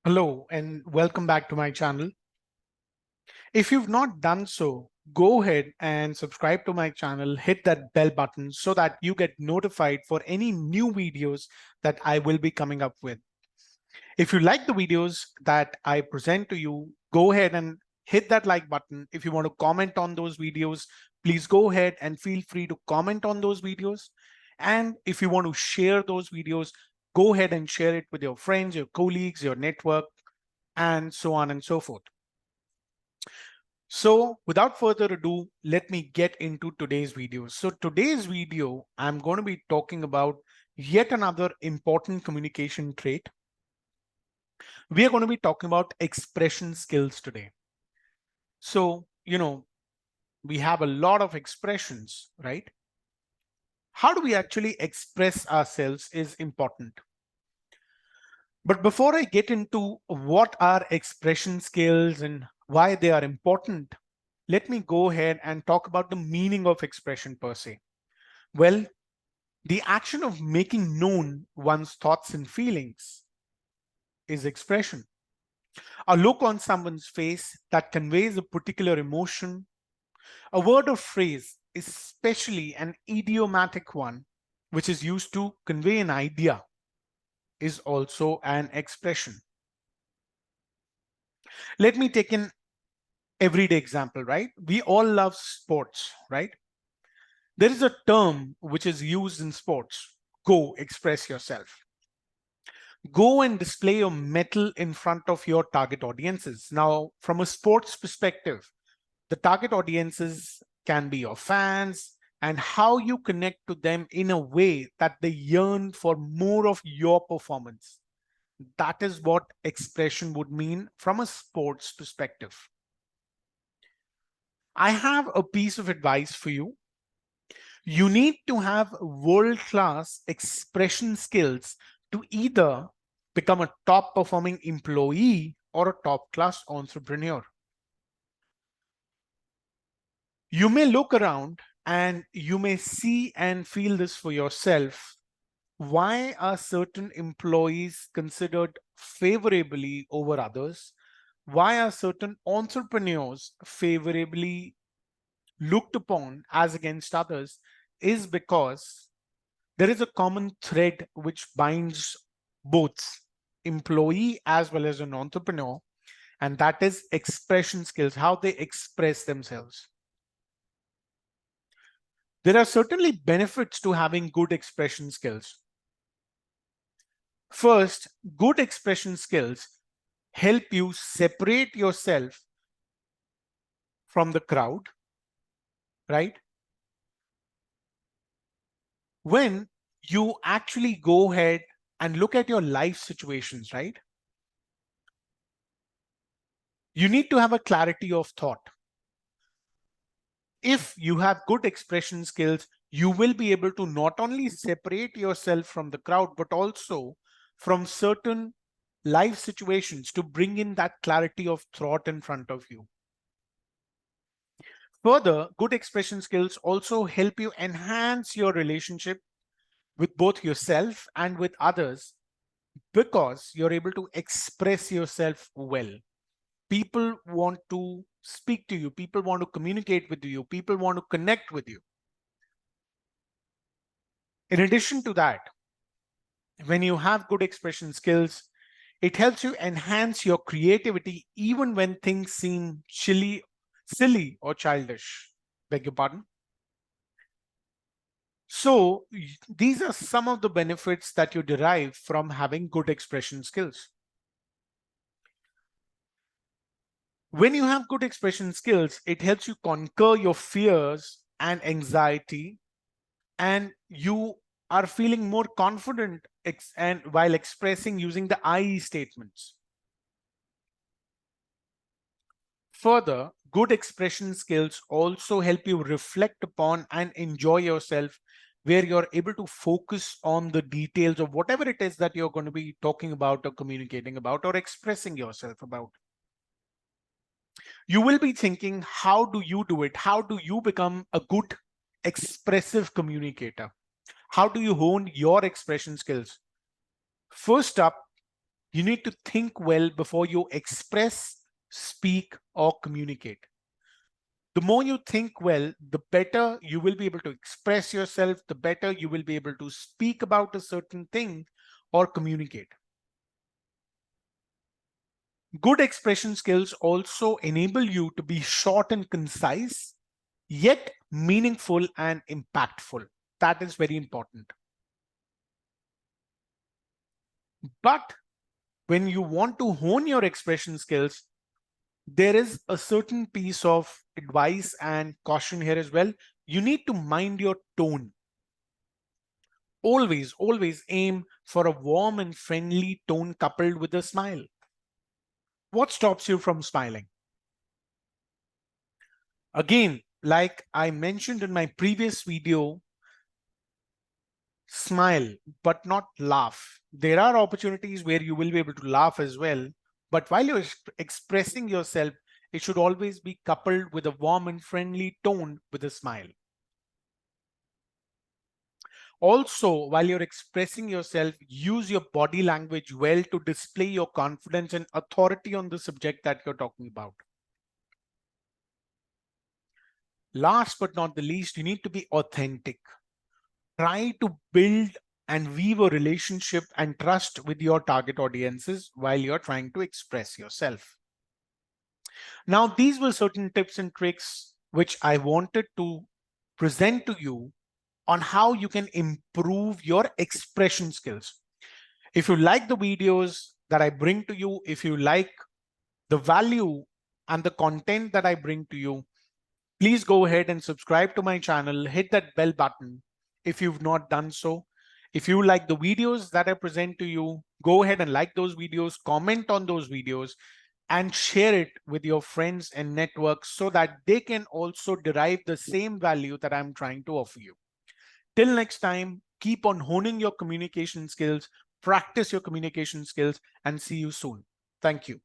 Hello and welcome back to my channel. If you've not done so, go ahead and subscribe to my channel, hit that bell button so that you get notified for any new videos that I will be coming up with. If you like the videos that I present to you, go ahead and hit that like button. If you want to comment on those videos, please go ahead and feel free to comment on those videos. And if you want to share those videos, go ahead and share it with your friends, your colleagues, your network, and so on and so forth. So without further ado, let me get into today's video. So today's video, I'm going to be talking about yet another important communication trait. We are going to be talking about expression skills today. So, we have a lot of expressions, right? How do we actually express ourselves is important. But before I get into what are expression skills and why they are important, let me go ahead and talk about the meaning of expression per se. Well, the action of making known one's thoughts and feelings is expression. A look on someone's face that conveys a particular emotion, a word or phrase, especially an idiomatic one, which is used to convey an idea, is also an expression. Let me take an everyday example, right? We all love sports, right? There is a term which is used in sports: go express yourself. Go and display your mettle in front of your target audiences. Now, from a sports perspective, the target audiences can be your fans, and how you connect to them in a way that they yearn for more of your performance. That is what expression would mean from a sports perspective. I have a piece of advice for you. You need to have world-class expression skills to either become a top performing employee or a top class entrepreneur. You may look around and you may see and feel this for yourself. Why are certain employees considered favorably over others? Why are certain entrepreneurs favorably looked upon as against others? Is because there is a common thread which binds both employee as well as an entrepreneur, and that is expression skills, how they express themselves. There are certainly benefits to having good expression skills. First, good expression skills help you separate yourself from the crowd, right? When you actually go ahead and look at your life situations, right? You need to have a clarity of thought. If you have good expression skills, you will be able to not only separate yourself from the crowd, but also from certain life situations to bring in that clarity of thought in front of you. Further, good expression skills also help you enhance your relationship with both yourself and with others because you're able to express yourself well. People want to speak to you, people want to communicate with you, people want to connect with you. In addition to that, when you have good expression skills, it helps you enhance your creativity even when things seem silly or childish. Beg your pardon. So these are some of the benefits that you derive from having good expression skills. When you have good expression skills, it helps you conquer your fears and anxiety, and you are feeling more confident and while expressing using the I statements. Further, good expression skills also help you reflect upon and enjoy yourself, where you're able to focus on the details of whatever it is that you're going to be talking about or communicating about or expressing yourself about. You will be thinking, how do you do it? How do you become a good expressive communicator? How do you hone your expression skills? First up, You need to think well before you express, speak, or communicate. The more you think well, the better you will be able to express yourself, the better you will be able to speak about a certain thing or communicate. Good expression skills also enable you to be short and concise, yet meaningful and impactful. That is very important. But when you want to hone your expression skills, there is a certain piece of advice and caution here as well. You need to mind your tone. Always aim for a warm and friendly tone coupled with a smile. What stops you from smiling? Again, like I mentioned in my previous video, smile, but not laugh. There are opportunities where you will be able to laugh as well, but while you're expressing yourself, it should always be coupled with a warm and friendly tone with a smile. Also, while you're expressing yourself, use your body language well to display your confidence and authority on the subject that you're talking about. Last but not the least, you need to be authentic. Try to build and weave a relationship and trust with your target audiences while you're trying to express yourself. Now, these were certain tips and tricks which I wanted to present to you on how you can improve your expression skills. If you like the videos that I bring to you, if you like the value and the content that I bring to you, please go ahead and subscribe to my channel, hit that bell button if you've not done so. If you like the videos that I present to you, go ahead and like those videos, comment on those videos, and share it with your friends and networks so that they can also derive the same value that I'm trying to offer you. Till next time, keep on honing your communication skills, practice your communication skills, and see you soon. Thank you.